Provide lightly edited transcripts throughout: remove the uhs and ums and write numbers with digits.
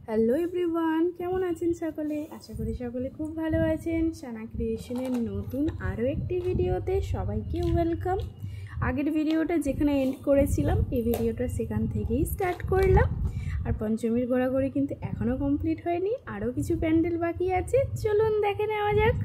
Hello everyone, কেমন আছেন সকলে? আশা করি সকলে খুব ভালো আছেন। সানা ক্রিয়েশনের নতুন আরও একটি ভিডিওতে সবাইকে ওয়েলকাম। আগের ভিডিওটা যেখানে এন্ড করেছিলাম এই ভিডিওটা সেখান থেকেই স্টার্ট করলাম। আর পঞ্চমীর ঘোরাঘুরি কিন্তু এখনও কমপ্লিট হয়নি, আরও কিছু প্যান্ডেল বাকি আছে, চলুন দেখে নেওয়া যাক।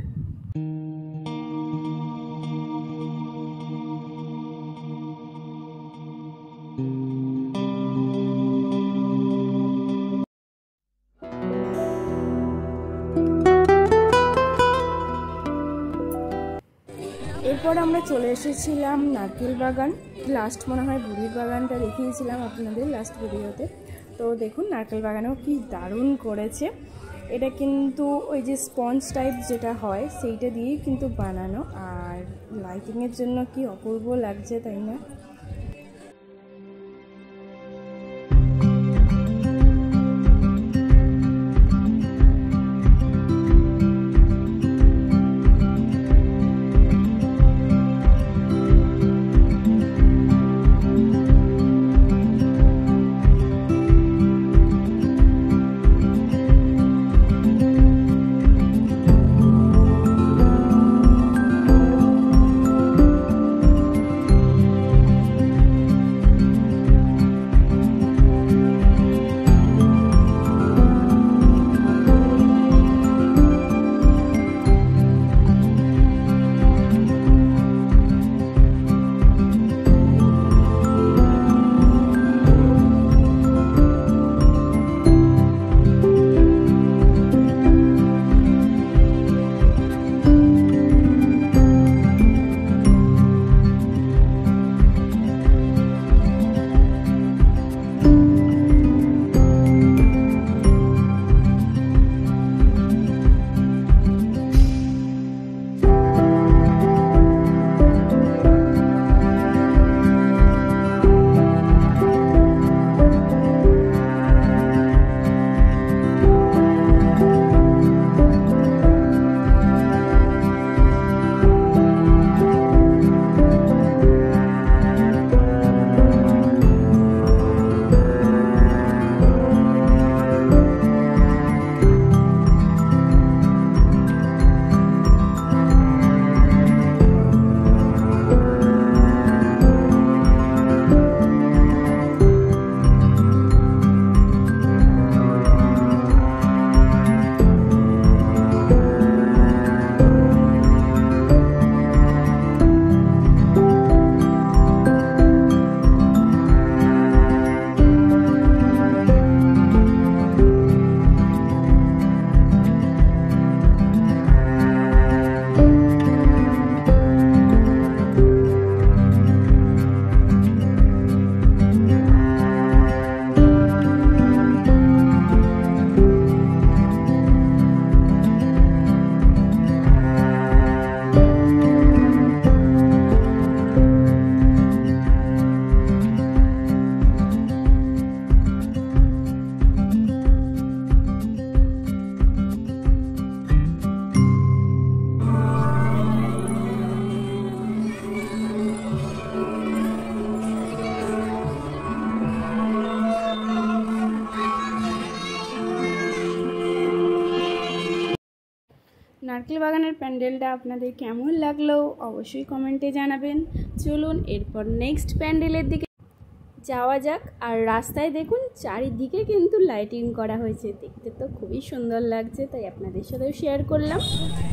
এরপর আমরা চলে এসেছিলাম নারকেল বাগান। লাস্ট মনে হয় বুড়ির বাগানটা দেখিয়েছিলাম আপনাদের লাস্ট ভিডিওতে। তো দেখুন নারকেল বাগানেও কি দারুণ করেছে। এটা কিন্তু ওই যে স্পঞ্জ টাইপ যেটা হয় সেইটা দিয়েই কিন্তু বানানো, আর লাইটিংয়ের জন্য কি অপূর্ব লাগছে, তাই না? নারকেল বাগানের প্যান্ডেলটা আপনাদের কেমন লাগলো অবশ্যই কমেন্টে জানাবেন। চলুন এরপর নেক্সট প্যান্ডেলের দিকে যাওয়া যাক। আর রাস্তায় দেখুন চারিদিকে কিন্তু লাইটিং করা হয়েছে, দেখতে তো খুবই সুন্দর লাগছে, তাই আপনাদের সাথেও শেয়ার করলাম।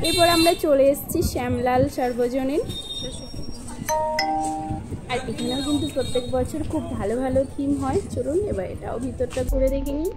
এরপর আমরা চলে এসেছি শ্যামলাল সার্বজনীন। আর এখানেও কিন্তু প্রত্যেক বছর খুব ভালো ভালো থিম হয়। চলুন এবার এটাও ভিতরটা ঘুরে দেখে নিই।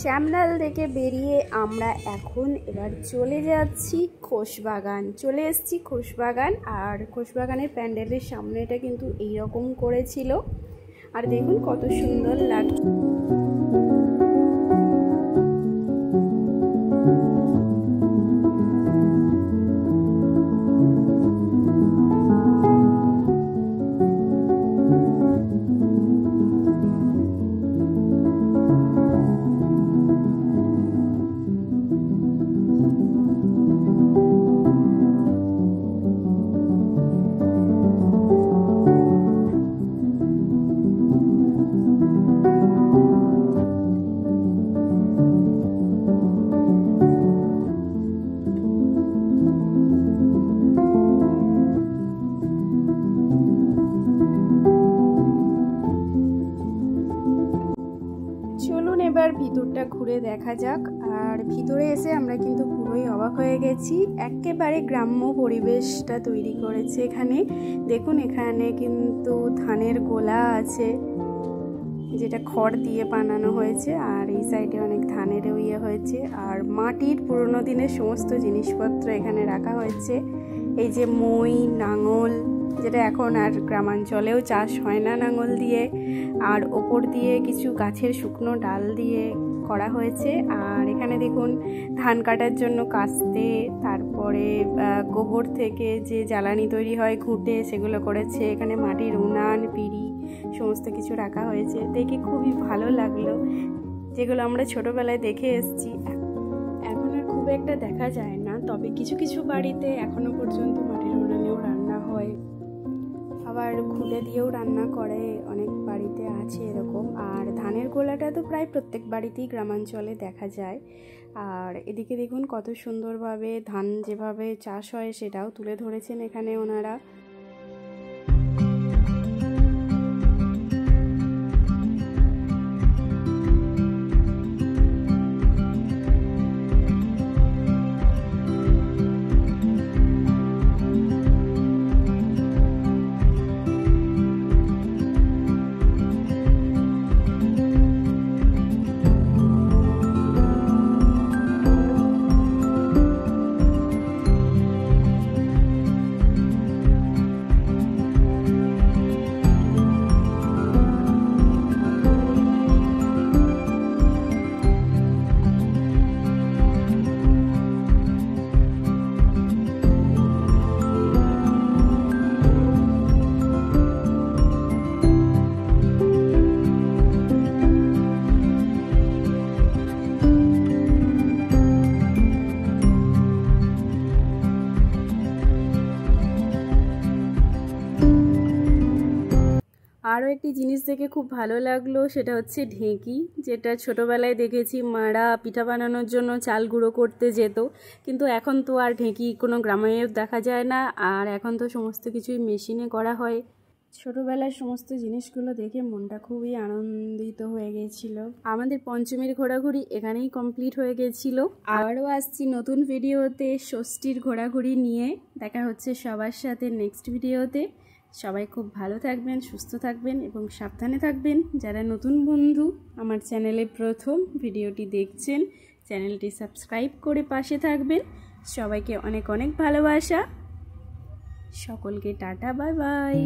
শ্যামলাল থেকে বেরিয়ে আমরা এখন এবার চলে যাচ্ছি খোশবাগান। চলে এসেছি খোশবাগান, আর খোশবাগানের প্যান্ডেলের সামনেটা কিন্তু এইরকম করেছিল, আর দেখুন কত সুন্দর লাগছে। চলুন এবার ভিতরটা ঘুরে দেখা যাক। আর ভিতরে এসে আমরা কিন্তু পুরোই অবাক হয়ে গেছি, একেবারে গ্রাম্য পরিবেশটা তৈরি করেছে এখানে। দেখুন এখানে কিন্তু ধানের গোলা আছে, যেটা খড় দিয়ে বানানো হয়েছে, আর এই সাইডে অনেক ধানেরও ইয়ে হয়েছে, আর মাটির পুরনো দিনের সমস্ত জিনিসপত্র এখানে রাখা হয়েছে। এই যে মই, নাঙল, যেটা এখন আর গ্রামাঞ্চলেও চাষ হয় না নাঙল দিয়ে, আর ওপর দিয়ে কিছু গাছের শুকনো ডাল দিয়ে করা হয়েছে। আর এখানে দেখুন ধান কাটার জন্য কাস্তে, তারপরে গোবর থেকে যে জ্বালানি তৈরি হয় ঘুঁটে, সেগুলো করেছে। এখানে মাটির উনান, পিঁড়ি সমস্ত কিছু রাখা হয়েছে, দেখে খুবই ভালো লাগলো, যেগুলো আমরা ছোটোবেলায় দেখে এসেছি। এখন আর খুব একটা দেখা যায় না, তবে কিছু কিছু বাড়িতে এখনো পর্যন্ত মাটির উনানেও রান্না হয়, আবার ঘুঁটে দিয়েও রান্না করে, অনেক বাড়িতে আছে এরকম। আর ধানের গোলাটা তো প্রায় প্রত্যেক বাড়িতেই গ্রামাঞ্চলে দেখা যায়। আর এদিকে দেখুন কত সুন্দরভাবে ধান যেভাবে চাষ হয় সেটাও তুলে ধরেছেন এখানে ওনারা। আরও একটি জিনিস দেখে খুব ভালো লাগলো, সেটা হচ্ছে ঢেঁকি, যেটা ছোটোবেলায় দেখেছি মারা পিঠা বানানোর জন্য চাল গুঁড়ো করতে যেত, কিন্তু এখন তো আর ঢেঁকি কোনো গ্রামেও দেখা যায় না, আর এখন তো সমস্ত কিছুই মেশিনে করা হয়। ছোটোবেলার সমস্ত জিনিসগুলো দেখে মনটা খুবই আনন্দিত হয়ে গেছিল। আমাদের পঞ্চমীর ঘোরাঘুরি এখানেই কমপ্লিট হয়ে গেছিল। আবারও আসছি নতুন ভিডিওতে ষষ্ঠীর ঘোরাঘুরি নিয়ে। দেখা হচ্ছে সবার সাথে নেক্সট ভিডিওতে। সবাই খুব ভালো থাকবেন, সুস্থ থাকবেন এবং সাবধানে থাকবেন। যারা নতুন বন্ধু আমার চ্যানেলে প্রথম ভিডিওটি দেখছেন, চ্যানেলটি সাবস্ক্রাইব করে পাশে থাকবেন। সবাইকে অনেক অনেক ভালোবাসা। সকলকে টাটা, বাই বাই।